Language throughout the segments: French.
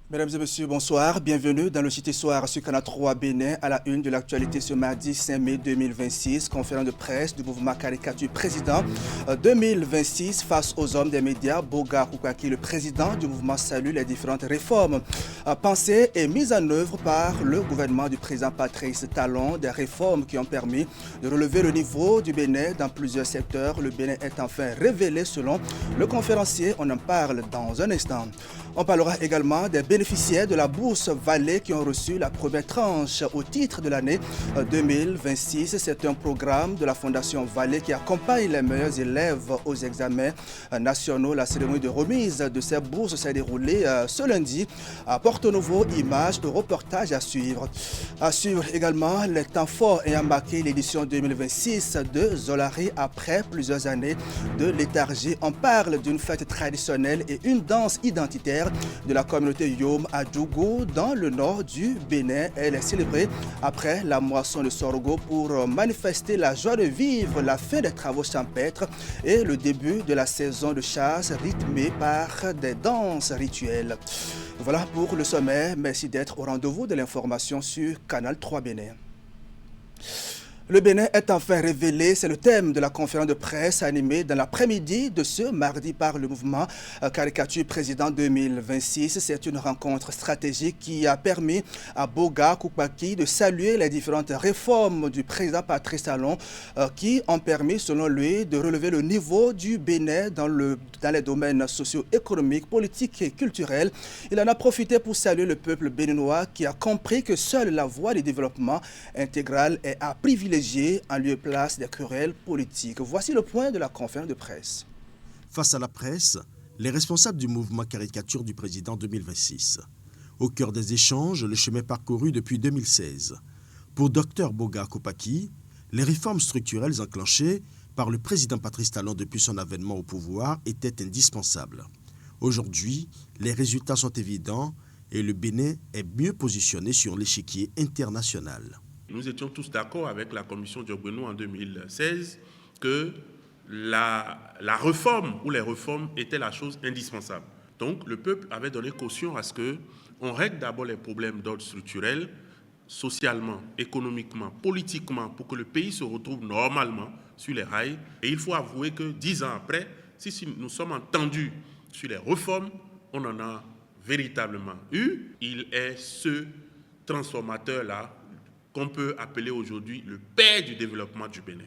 Mesdames et messieurs, bonsoir. Bienvenue dans le JT Soir sur Canal 3 Bénin à la une de l'actualité ce mardi 5 mai 2026. Conférence de presse du mouvement Caricature Président 2026 face aux hommes des médias. Boga Koukaki, le président du mouvement, salue les différentes réformes pensées et mises en œuvre par le gouvernement du président Patrice Talon. Des réformes qui ont permis de relever le niveau du Bénin dans plusieurs secteurs. Le Bénin est enfin révélé selon le conférencier. On en parle dans un instant. On parlera également des bénéficiaires de la bourse Vallée qui ont reçu la première tranche au titre de l'année 2026. C'est un programme de la Fondation Vallée qui accompagne les meilleurs élèves aux examens nationaux. La cérémonie de remise de ces bourses s'est déroulée ce lundi à Porto Novo. Images et reportages à suivre. À suivre également les temps forts ayant marqué l'édition 2026 de Zolari après plusieurs années de léthargie. On parle d'une fête traditionnelle et une danse identitaire de la communauté Yom à Djougou dans le nord du Bénin. Elle est célébrée après la moisson de sorgho pour manifester la joie de vivre, la fin des travaux champêtres et le début de la saison de chasse rythmée par des danses rituelles. Voilà pour le sommet. Merci d'être au rendez-vous de l'information sur Canal 3 Bénin. Le Bénin est enfin révélé, c'est le thème de la conférence de presse animée dans l'après-midi de ce mardi par le mouvement Caricature Président 2026. C'est une rencontre stratégique qui a permis à Boga Koukaki de saluer les différentes réformes du président Patrice Talon qui ont permis, selon lui, de relever le niveau du Bénin dans les domaines socio-économiques, politiques et culturels. Il en a profité pour saluer le peuple béninois qui a compris que seule la voie du développement intégral est à privilégier en lieu et place des querelles politiques. Voici le point de la conférence de presse. Face à la presse, les responsables du mouvement Caricature du Président 2026. Au cœur des échanges, le chemin parcouru depuis 2016. Pour Dr Boga Koukaki, les réformes structurelles enclenchées par le président Patrice Talon depuis son avènement au pouvoir étaient indispensables. Aujourd'hui, les résultats sont évidents et le Bénin est mieux positionné sur l'échiquier international. Nous étions tous d'accord avec la commission Diogbenou en 2016 que la réforme ou les réformes étaient la chose indispensable. Donc le peuple avait donné caution à ce qu'on règle d'abord les problèmes d'ordre structurel, socialement, économiquement, politiquement, pour que le pays se retrouve normalement sur les rails. Et il faut avouer que 10 ans après, si nous sommes entendus sur les réformes, on en a véritablement eu. Il est ce transformateur-là qu'on peut appeler aujourd'hui le père du développement du Bénin.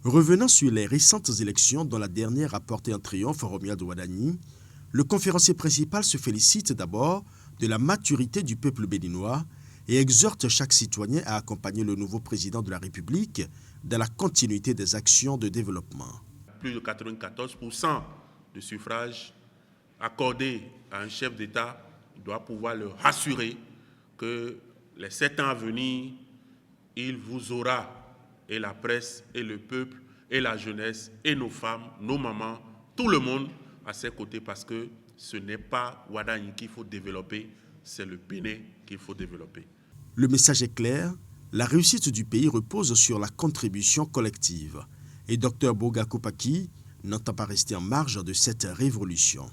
Revenant sur les récentes élections dont la dernière a porté un triomphe au Romuald Ouadani, le conférencier principal se félicite d'abord de la maturité du peuple béninois et exhorte chaque citoyen à accompagner le nouveau président de la République dans la continuité des actions de développement. Plus de 94% de suffrages accordés à un chef d'État doit pouvoir le rassurer que les 7 ans à venir, il vous aura, et la presse, et le peuple, et la jeunesse, et nos femmes, nos mamans, tout le monde à ses côtés, parce que ce n'est pas Ouadani qu'il faut développer, c'est le Bénin qu'il faut développer. Le message est clair, la réussite du pays repose sur la contribution collective. Et Dr Boga Koukaki n'entend pas rester en marge de cette révolution.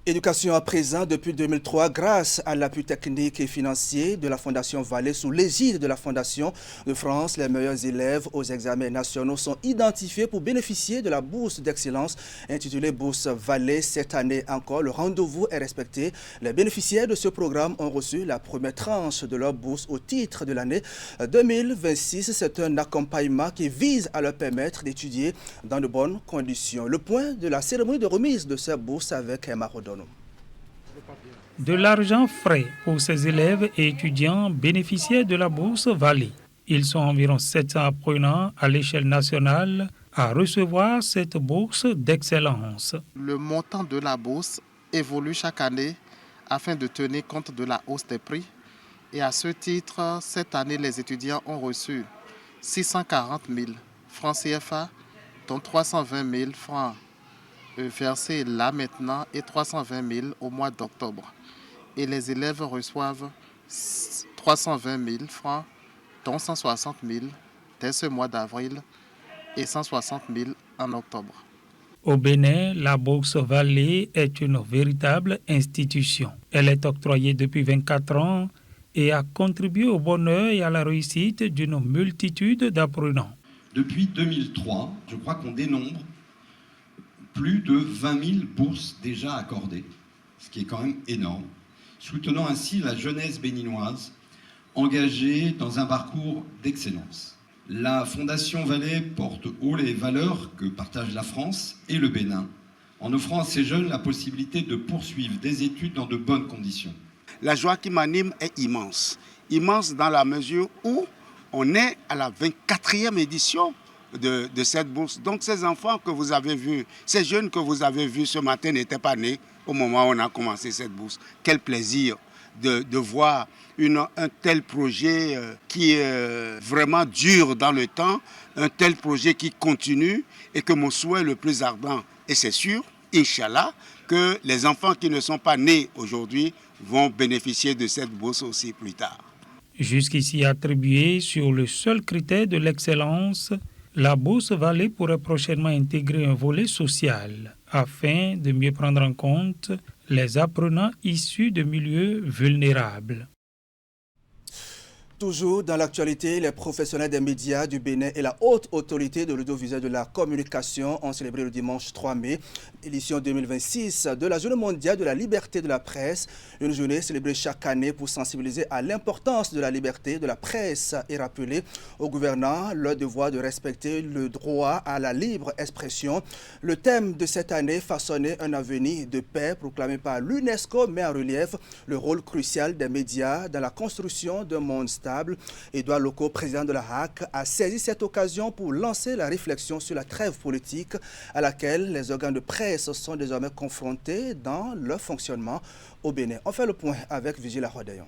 Éducation à présent depuis 2003 grâce à l'appui technique et financier de la Fondation Vallée sous l'égide de la Fondation de France. Les meilleurs élèves aux examens nationaux sont identifiés pour bénéficier de la bourse d'excellence intitulée Bourse Vallée. Cette année encore, le rendez-vous est respecté. Les bénéficiaires de ce programme ont reçu la première tranche de leur bourse au titre de l'année 2026. C'est un accompagnement qui vise à leur permettre d'étudier dans de bonnes conditions. Le point de la cérémonie de remise de ces bourses avec Emma Rodon. De l'argent frais pour ces élèves et étudiants bénéficiaires de la bourse Vallée. Ils sont environ 700 apprenants à l'échelle nationale à recevoir cette bourse d'excellence. Le montant de la bourse évolue chaque année afin de tenir compte de la hausse des prix. Et à ce titre, cette année, les étudiants ont reçu 640 000 francs CFA, dont 320 000 francs versés là maintenant et 320 000 au mois d'octobre. Et les élèves reçoivent 320 000 francs, dont 160 000 dès ce mois d'avril et 160 000 en octobre. Au Bénin, la Bourse Vallée est une véritable institution. Elle est octroyée depuis 24 ans et a contribué au bonheur et à la réussite d'une multitude d'apprenants. Depuis 2003, je crois qu'on dénombre plus de 20 000 bourses déjà accordées, ce qui est quand même énorme, soutenant ainsi la jeunesse béninoise engagée dans un parcours d'excellence. La Fondation Vallée porte haut les valeurs que partagent la France et le Bénin, en offrant à ces jeunes la possibilité de poursuivre des études dans de bonnes conditions. La joie qui m'anime est immense. Immense dans la mesure où on est à la 24e édition de cette bourse. Donc ces enfants que vous avez vus, ces jeunes que vous avez vus ce matin n'étaient pas nés au moment où on a commencé cette bourse. Quel plaisir de voir un tel projet qui est vraiment dur dans le temps, un tel projet qui continue et que mon souhait le plus ardent, et c'est sûr, Inch'Allah, que les enfants qui ne sont pas nés aujourd'hui vont bénéficier de cette bourse aussi plus tard. Jusqu'ici attribuée sur le seul critère de l'excellence, la bourse Vallée pourrait prochainement intégrer un volet social afin de mieux prendre en compte les apprenants issus de milieux vulnérables. Toujours dans l'actualité, les professionnels des médias du Bénin et la haute autorité de l'audiovisuel de la communication ont célébré le dimanche 3 mai, édition 2026 de la Journée mondiale de la liberté de la presse, une journée célébrée chaque année pour sensibiliser à l'importance de la liberté de la presse et rappeler aux gouvernants leur devoir de respecter le droit à la libre expression. Le thème de cette année, façonner un avenir de paix, proclamé par l'UNESCO, met en relief le rôle crucial des médias dans la construction d'un monde stable. Édouard Loko, président de la HAC, a saisi cette occasion pour lancer la réflexion sur la trêve politique à laquelle les organes de presse sont désormais confrontés dans leur fonctionnement au Bénin. On fait le point avec Vigila Rodayon.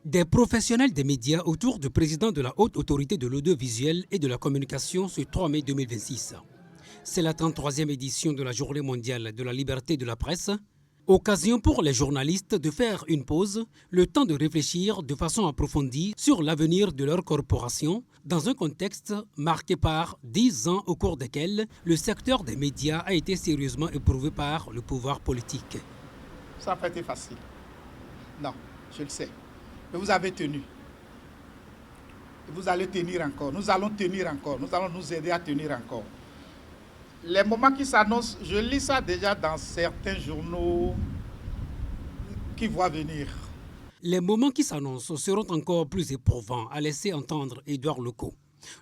Des professionnels des médias autour du président de la haute autorité de l'audiovisuel et de la communication ce 3 mai 2026. C'est la 33e édition de la Journée mondiale de la liberté de la presse. Occasion pour les journalistes de faire une pause, le temps de réfléchir de façon approfondie sur l'avenir de leur corporation dans un contexte marqué par 10 ans au cours desquels le secteur des médias a été sérieusement éprouvé par le pouvoir politique. Ça n'a pas été facile. Non, je le sais. Mais vous avez tenu. Vous allez tenir encore. Nous allons tenir encore. Nous allons nous aider à tenir encore. Les moments qui s'annoncent, je lis ça déjà dans certains journaux qui voient venir. Les moments qui s'annoncent seront encore plus éprouvants, a laissé entendre Édouard Loko.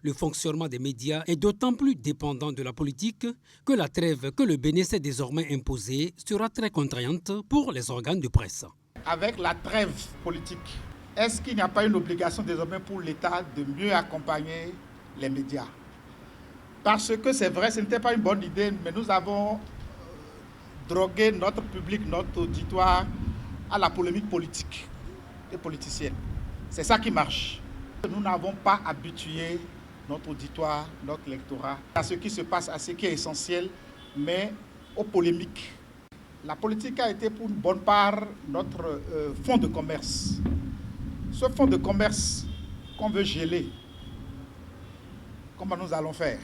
Le fonctionnement des médias est d'autant plus dépendant de la politique que la trêve que le Bénin s'est désormais imposée sera très contraignante pour les organes de presse. Avec la trêve politique, est-ce qu'il n'y a pas une obligation désormais pour l'État de mieux accompagner les médias ? Parce que c'est vrai, ce n'était pas une bonne idée, mais nous avons drogué notre public, notre auditoire à la polémique politique et politicienne. C'est ça qui marche. Nous n'avons pas habitué notre auditoire, notre lectorat à ce qui se passe, à ce qui est essentiel, mais aux polémiques. La politique a été pour une bonne part notre fonds de commerce. Ce fonds de commerce qu'on veut geler, comment nous allons faire ?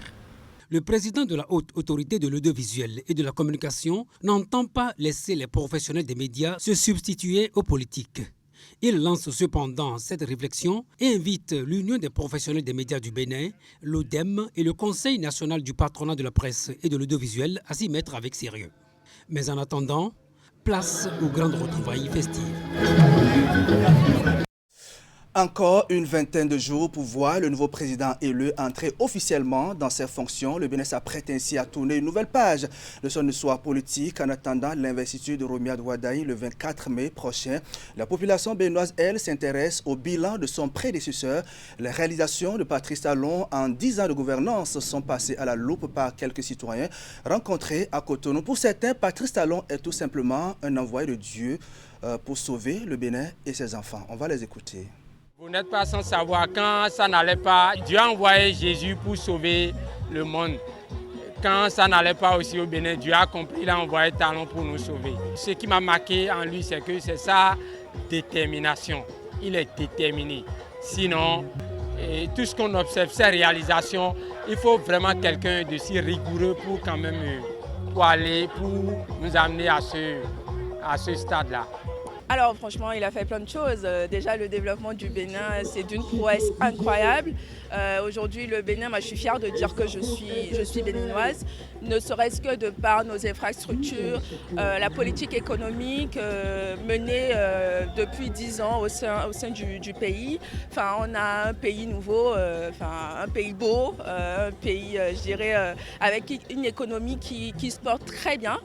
Le président de la haute autorité de l'audiovisuel et de la communication n'entend pas laisser les professionnels des médias se substituer aux politiques. Il lance cependant cette réflexion et invite l'Union des professionnels des médias du Bénin, l'ODEM et le Conseil national du patronat de la presse et de l'audiovisuel à s'y mettre avec sérieux. Mais en attendant, place aux grandes retrouvailles festives. Encore une vingtaine de jours pour voir le nouveau président élu entrer officiellement dans ses fonctions. Le Bénin s'apprête ainsi à tourner une nouvelle page de son histoire politique en attendant l'investiture de Romiad Wadaï le 24 mai prochain. La population béninoise, elle, s'intéresse au bilan de son prédécesseur. Les réalisations de Patrice Talon en 10 ans de gouvernance sont passées à la loupe par quelques citoyens rencontrés à Cotonou. Pour certains, Patrice Talon est tout simplement un envoyé de Dieu pour sauver le Bénin et ses enfants. On va les écouter. Vous n'êtes pas sans savoir, quand ça n'allait pas, Dieu a envoyé Jésus pour sauver le monde. Quand ça n'allait pas aussi au Bénin, Dieu a compris, il a envoyé Talon pour nous sauver. Ce qui m'a marqué en lui, c'est que c'est sa détermination. Il est déterminé. Sinon, tout ce qu'on observe, ces réalisations, il faut vraiment quelqu'un de si rigoureux pour quand même pour nous amener à ce stade-là. Alors franchement, il a fait plein de choses. Déjà, le développement du Bénin, c'est d'une prouesse incroyable. Aujourd'hui, le Bénin, moi, je suis fière de dire que je suis béninoise, ne serait-ce que de par nos infrastructures, la politique économique menée depuis 10 ans au sein du pays. Enfin, on a un pays nouveau, un pays beau, un pays, je dirais, avec une économie qui se porte très bien.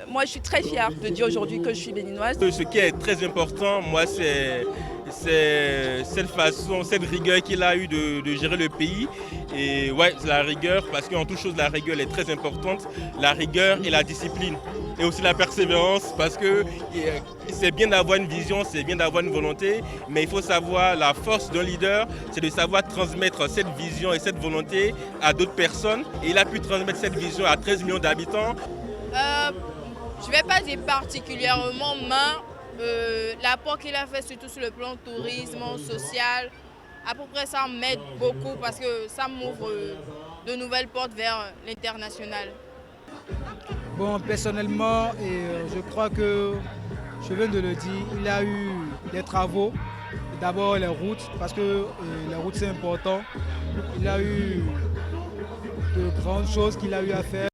Moi, je suis très fière de dire aujourd'hui que je suis béninoise. Ce qui est très important, moi, c'est cette rigueur qu'il a eu de gérer le pays. Et ouais, la rigueur, parce qu'en toute chose, la rigueur est très importante. La rigueur et la discipline. Et aussi la persévérance, parce que c'est bien d'avoir une vision, c'est bien d'avoir une volonté, mais il faut savoir, la force d'un leader, c'est de savoir transmettre cette vision et cette volonté à d'autres personnes. Et il a pu transmettre cette vision à 13 millions d'habitants. Je ne vais pas dire particulièrement, mais l'apport qu'il a fait, surtout sur le plan tourisme, social, à peu près ça m'aide beaucoup parce que ça m'ouvre de nouvelles portes vers l'international. Bon, personnellement, je crois que, je viens de le dire, il y a eu des travaux. D'abord les routes, parce que les routes c'est important. Il a eu de grandes choses qu'il a eu à faire.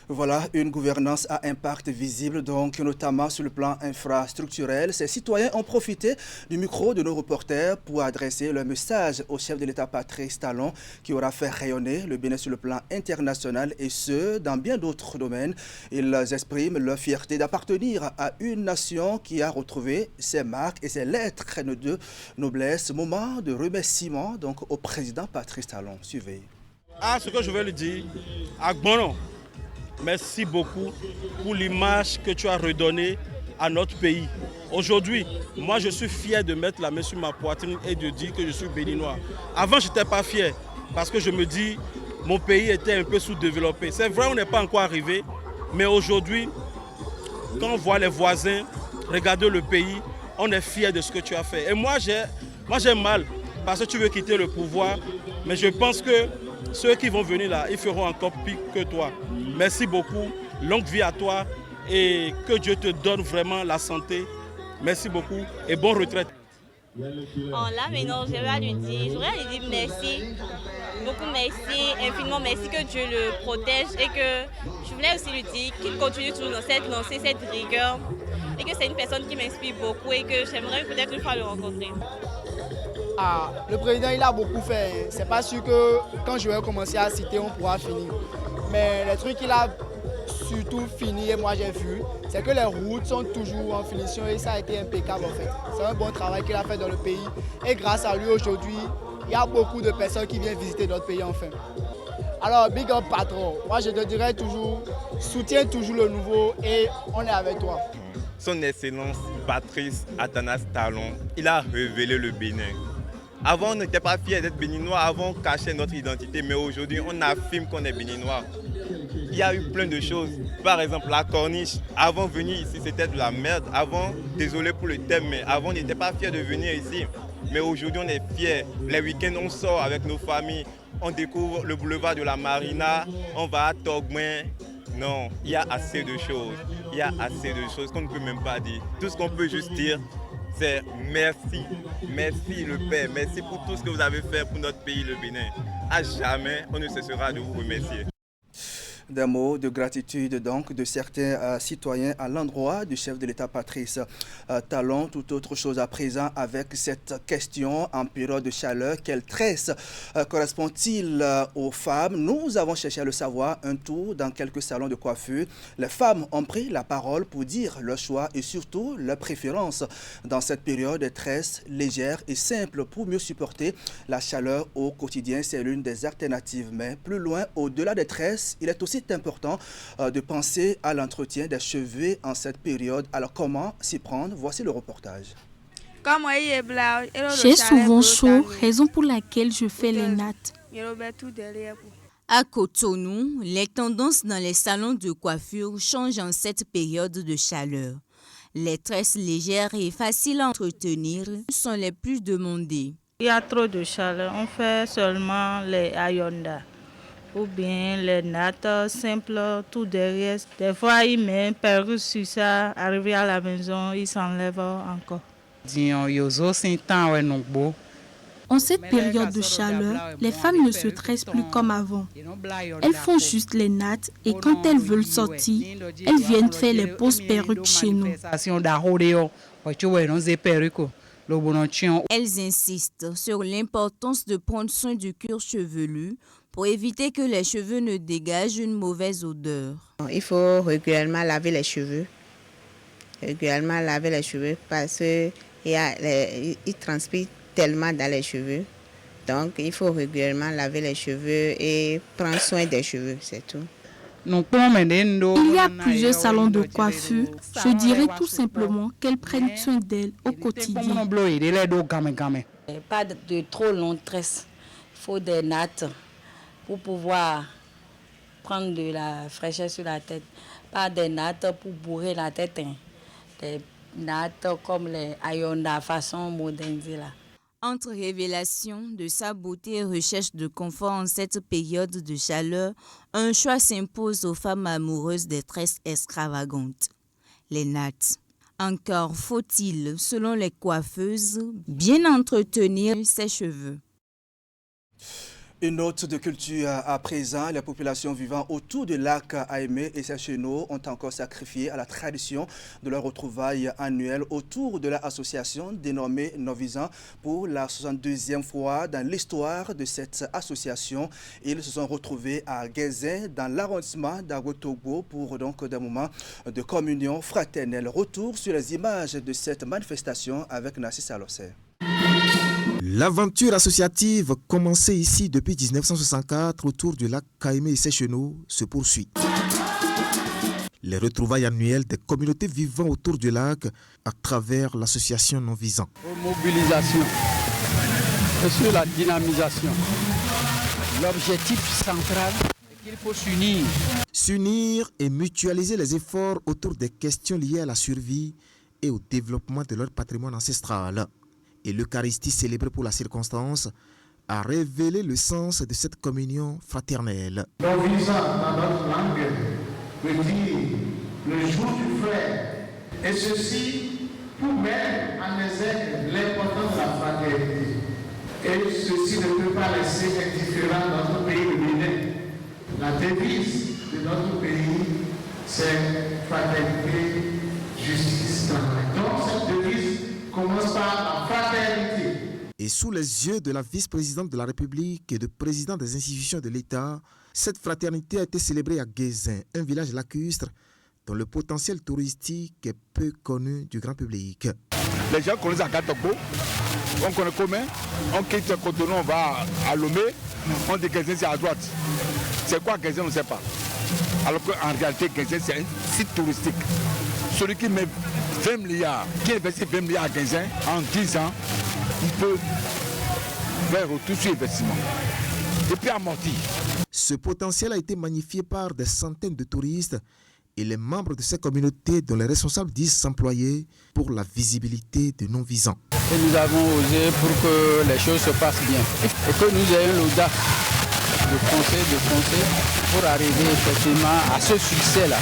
Voilà une gouvernance à impact visible, donc notamment sur le plan infrastructurel. Ces citoyens ont profité du micro de nos reporters pour adresser leur message au chef de l'État Patrice Talon, qui aura fait rayonner le Bénin sur le plan international et ce, dans bien d'autres domaines. Ils expriment leur fierté d'appartenir à une nation qui a retrouvé ses marques et ses lettres de noblesse. Moment de remerciement donc au président Patrice Talon. Suivez. Ce que je vais lui dire, Agbono. Merci beaucoup pour l'image que tu as redonnée à notre pays. Aujourd'hui, moi je suis fier de mettre la main sur ma poitrine et de dire que je suis béninois. Avant, je n'étais pas fier parce que je me dis mon pays était un peu sous-développé. C'est vrai, on n'est pas encore arrivé, mais aujourd'hui, quand on voit les voisins regarder le pays, on est fier de ce que tu as fait. Et moi j'ai mal parce que tu veux quitter le pouvoir, mais je pense que ceux qui vont venir là, ils feront encore pire que toi. Merci beaucoup, longue vie à toi et que Dieu te donne vraiment la santé. Merci beaucoup et bonne retraite. Là maintenant, je vais lui dire merci, beaucoup merci, infiniment merci, que Dieu le protège et que je voulais aussi lui dire qu'il continue toujours dans cette lancée, cette rigueur et que c'est une personne qui m'inspire beaucoup et que j'aimerais peut-être une fois le rencontrer. Le président il a beaucoup fait, c'est pas sûr que quand je vais commencer à citer on pourra finir. Mais les trucs qu'il a surtout fini et moi j'ai vu, c'est que les routes sont toujours en finition et ça a été impeccable en fait. C'est un bon travail qu'il a fait dans le pays et grâce à lui aujourd'hui, il y a beaucoup de personnes qui viennent visiter notre pays enfin. Alors big up patron, moi je te dirais toujours, soutiens toujours le nouveau et on est avec toi. Son Excellence Patrice Athanas Talon, il a révélé le Bénin. Avant, on n'était pas fiers d'être béninois, avant on cachait notre identité, mais aujourd'hui, on affirme qu'on est béninois. Il y a eu plein de choses. Par exemple, la corniche. Avant, venir ici, c'était de la merde. Avant, désolé pour le thème, mais avant, on n'était pas fiers de venir ici. Mais aujourd'hui, on est fiers. Les week-ends, on sort avec nos familles. On découvre le boulevard de la Marina. On va à Togouin. Non, il y a assez de choses. Il y a assez de choses qu'on ne peut même pas dire. Tout ce qu'on peut juste dire, c'est merci. Merci le Père. Merci pour tout ce que vous avez fait pour notre pays, le Bénin. À jamais, on ne cessera de vous remercier. Des mots de gratitude donc de certains citoyens à l'endroit du chef de l'État Patrice Talon. Tout autre chose à présent avec cette question en période de chaleur. Quelle tresse correspond-il aux femmes? Nous avons cherché à le savoir. Un tour dans quelques salons de coiffure. Les femmes ont pris la parole pour dire leur choix et surtout leur préférence dans cette période de tresse légère et simple pour mieux supporter la chaleur au quotidien. C'est l'une des alternatives. Mais plus loin, au-delà des tresses, il est aussi important de penser à l'entretien des cheveux en cette période. Alors comment s'y prendre? Voici le reportage. J'ai souvent chaud, raison pour laquelle je fais les nattes. À Cotonou, les tendances dans les salons de coiffure changent en cette période de chaleur. Les tresses légères et faciles à entretenir sont les plus demandées. Il y a trop de chaleur, on fait seulement les ayonda. ou bien les nattes simples, tout derrière. Des fois, il met un perruque sur ça, arrivé à la maison, il s'enlève encore. En cette période de chaleur, les femmes ne se tressent plus comme avant. Elles font juste les nattes et quand elles veulent sortir, elles viennent faire les pauses perruques chez nous. Elles insistent sur l'importance de prendre soin du cuir chevelu pour éviter que les cheveux ne dégagent une mauvaise odeur. Il faut régulièrement laver les cheveux. Parce qu'ils transpirent tellement dans les cheveux. Donc il faut régulièrement laver les cheveux et prendre soin des cheveux, c'est tout. Il y a plusieurs salons de coiffure. Je dirais tout simplement qu'elles prennent soin d'elles au quotidien. Pas de trop longues tresses. Il faut des nattes pour pouvoir prendre de la fraîcheur sur la tête. Pas des nattes pour bourrer la tête. Des nattes comme les Ayonda façon modernisée là. Entre révélation de sa beauté et recherche de confort en cette période de chaleur, un choix s'impose aux femmes amoureuses des tresses extravagantes, les nattes. Encore faut-il, selon les coiffeuses, bien entretenir ses cheveux. Une note de culture à présent, les populations vivant autour du lac Aimé et ses chenaux ont encore sacrifié à la tradition de leur retrouvaille annuelle autour de l'association dénommée Novisan pour la 62e fois dans l'histoire de cette association. Ils se sont retrouvés à Guézin dans l'arrondissement d'Agotogo pour donc des moments de communion fraternelle. Retour sur les images de cette manifestation avec Nassis Alossé. L'aventure associative commencée ici depuis 1964 autour du lac Kaimé et ses chenaux se poursuit. Les retrouvailles annuelles des communautés vivant autour du lac à travers l'association Non-Visant. Mobilisation et sur la dynamisation. L'objectif central est qu'il faut s'unir. S'unir et mutualiser les efforts autour des questions liées à la survie et au développement de leur patrimoine ancestral. Et l'Eucharistie célébrée pour la circonstance a révélé le sens de cette communion fraternelle. Non-Visant dans notre langue veut dire le jour du frère. Et ceci pour mettre en exergue l'importance de la fraternité. Et ceci ne peut pas laisser indifférent notre pays de Bénin. La devise de notre pays, c'est fraternité, justice, travail. Donc cette devise commence par la fraternité. Et sous les yeux de la vice-présidente de la République et de président des institutions de l'État, cette fraternité a été célébrée à Guézin, un village lacustre dont le potentiel touristique est peu connu du grand public. Les gens connaissent Agatogbo, on connaît comment, on quitte Cotonou, on va à Lomé, on dit Guézin c'est à droite. C'est quoi Guézin, on ne sait pas. Alors qu'en réalité, Guézin c'est un site touristique. Celui qui met 20 milliards, qui investit 20 milliards à Guézin, en 10 ans, il peut faire tout sur investissement. Et puis amortir. Ce potentiel a été magnifié par des centaines de touristes et les membres de ces communautés dont les responsables disent s'employer pour la visibilité de non-visants. Et nous avons osé pour que les choses se passent bien et que nous ayons l'audace de foncer pour arriver effectivement à ce succès-là.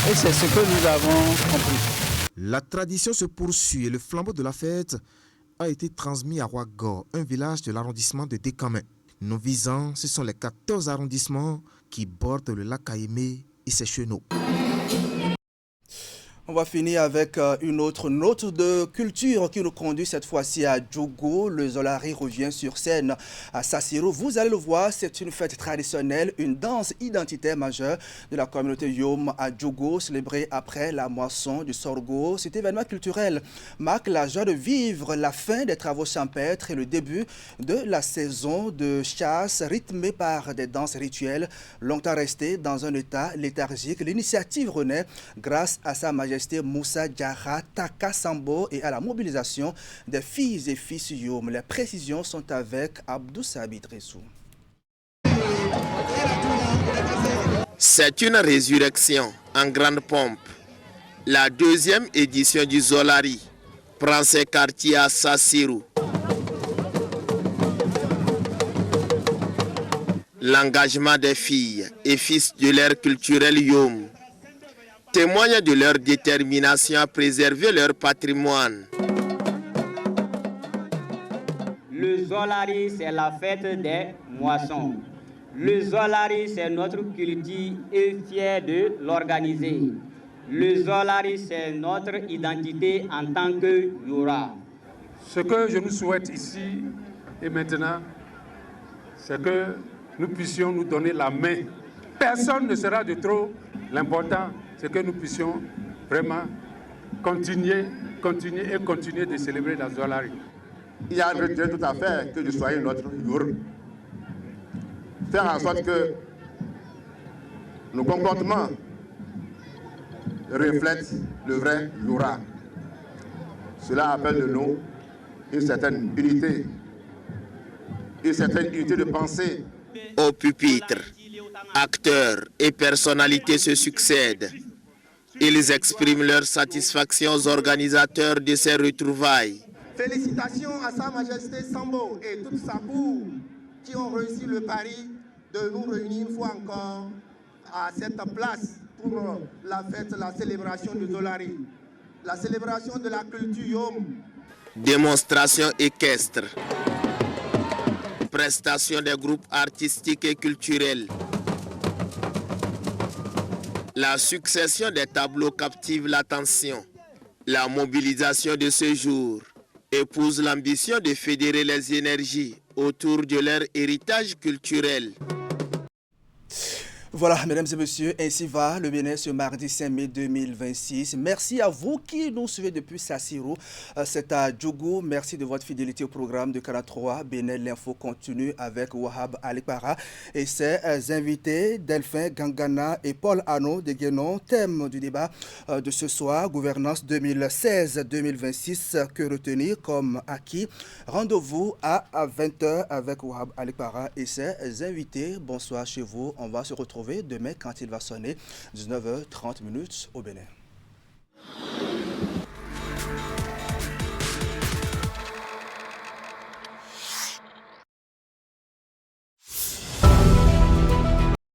Et c'est ce que nous avons compris. La tradition se poursuit et le flambeau de la fête a été transmis à Ouagadougou, un village de l'arrondissement de Dékamé. Non-visants, ce sont les 14 arrondissements qui bordent le lac Aimé et ses chenaux. On va finir avec une autre note de culture qui nous conduit cette fois-ci à Djogo. Le Zolari revient sur scène à Sassiro. Vous allez le voir, c'est une fête traditionnelle, une danse identitaire majeure de la communauté Yom à Djogo, célébrée après la moisson du sorgho. Cet événement culturel marque la joie de vivre la fin des travaux champêtres et le début de la saison de chasse rythmée par des danses rituelles. Longtemps restée dans un état léthargique, l'initiative renaît grâce à sa majesté Moussa Diarra Taka Sambo et à la mobilisation des filles et fils Yom. Les précisions sont avec Abdou Sabit Ressou. C'est une résurrection en grande pompe. La deuxième édition du Zolari prend ses quartiers à L'engagement des filles et fils de l'ère culturelle Yom témoigne de leur détermination à préserver leur patrimoine. Le Zolari, c'est la fête des moissons. Le Zolari, c'est notre culture et fier de l'organiser. Le Zolari, c'est notre identité en tant que Yora. Ce que je nous souhaite ici et maintenant, c'est que nous puissions nous donner la main. Personne ne sera de trop. L'important, c'est que nous puissions vraiment continuer de célébrer la Zolari. Il y a un retrait tout à fait que je sois notre Your. Faire en sorte que nos comportements reflètent le vrai Youra. Cela appelle de nous une certaine unité de pensée. Au pupitre, acteurs et personnalités se succèdent. Ils expriment leur satisfaction aux organisateurs de ces retrouvailles. Félicitations à Sa Majesté Sambo et toute sa cour qui ont réussi le pari de nous réunir une fois encore à cette place pour la fête, la célébration du Zolari, la célébration de la culture Yom. Démonstration équestre, prestation des groupes artistiques et culturels. La succession des tableaux captive l'attention. La mobilisation de ce jour épouse l'ambition de fédérer les énergies autour de leur héritage culturel. Voilà, mesdames et messieurs, ainsi va le Bénin ce mardi 5 mai 2026. Merci à vous qui nous suivez depuis Sassiro. C'est à Djougou. Merci de votre fidélité au programme de 43. Bénin, l'info continue avec Wahab Alikpara et ses invités Delphin Gangana et Paul Ano de Guénon. Thème du débat de ce soir, gouvernance 2016-2026, que retenir comme acquis. Rendez-vous à 20h avec Wahab Alikpara et ses invités. Bonsoir chez vous. On va se retrouver demain quand il va sonner 19h30 au Bénin.